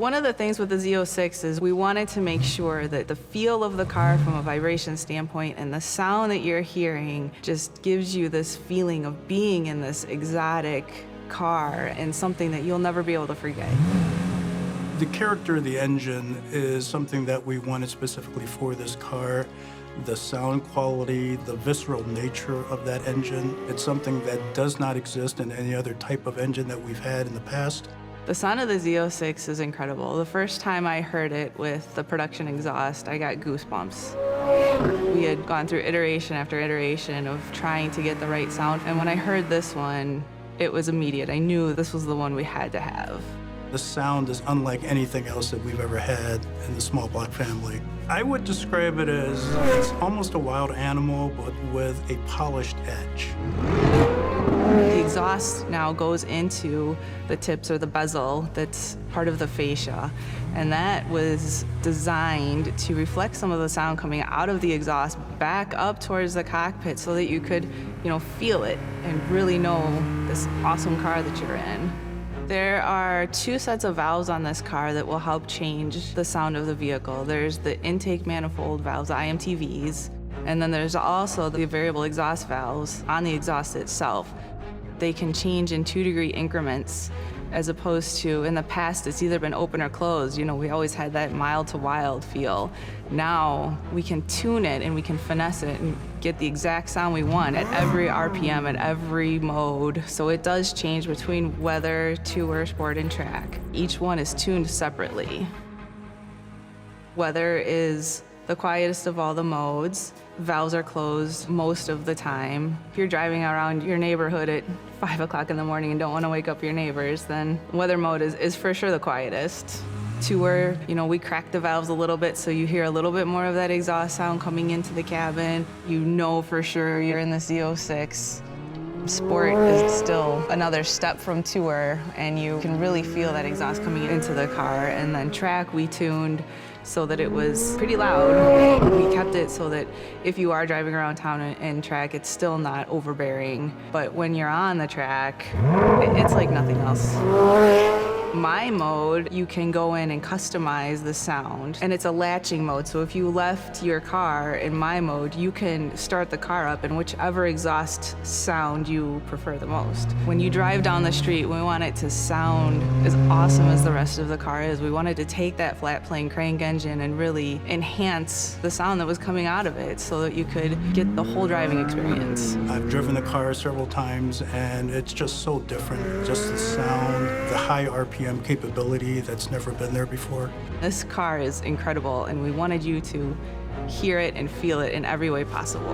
One of the things with the Z06 is we wanted to make sure that the feel of the car from a vibration standpoint and the sound that you're hearing just gives you this feeling of being in this exotic car and something that you'll never be able to forget. The character of the engine is something that we wanted specifically for this car. The sound quality, the visceral nature of that engine, it's something that does not exist in any other type of engine that we've had in the past. The sound of the Z06 is incredible. The first time I heard it with the production exhaust, I got goosebumps. We had gone through iteration after iteration of trying to get the right sound, and when I heard this one, it was immediate. I knew this was the one we had to have. The sound is unlike anything else that we've ever had in the small block family. I would describe it as it's almost a wild animal, but with a polished edge. The exhaust now goes into the tips or the bezel that's part of the fascia, and that was designed to reflect some of the sound coming out of the exhaust back up towards the cockpit so that you could, feel it and really know this awesome car that you're in. There are two sets of valves on this car that will help change the sound of the vehicle. There's the intake manifold valves, the IMTVs, and then there's also the variable exhaust valves on the exhaust itself. They can change in 2-degree increments, as opposed to in the past it's either been open or closed. We always had that mild to wild feel. Now we can tune it and we can finesse it and get the exact sound we want at every RPM, at every mode. So it does change between weather, tour, sport, and track. Each one is tuned separately. Weather is the quietest of all the modes. Valves are closed most of the time. If you're driving around your neighborhood at 5 o'clock in the morning and don't want to wake up your neighbors, then weather mode is for sure the quietest. Tour, we crack the valves a little bit so you hear a little bit more of that exhaust sound coming into the cabin. You know for sure you're in the Z06. Sport is still another step from tour, and you can really feel that exhaust coming into the car. And then track, we tuned so that it was pretty loud. We kept it so that if you are driving around town and track, it's still not overbearing. But when you're on the track, it's like nothing else. My mode, you can go in and customize the sound, and it's a latching mode. So if you left your car in my mode, you can start the car up in whichever exhaust sound you prefer the most. When you drive down the street, we want it to sound as awesome as the rest of the car is. We wanted to take that flat plane crank engine and really enhance the sound that was coming out of it so that you could get the whole driving experience. I've driven the car several times, and it's just so different. Just the sound, the high RPM capability that's never been there before. This car is incredible, and we wanted you to hear it and feel it in every way possible.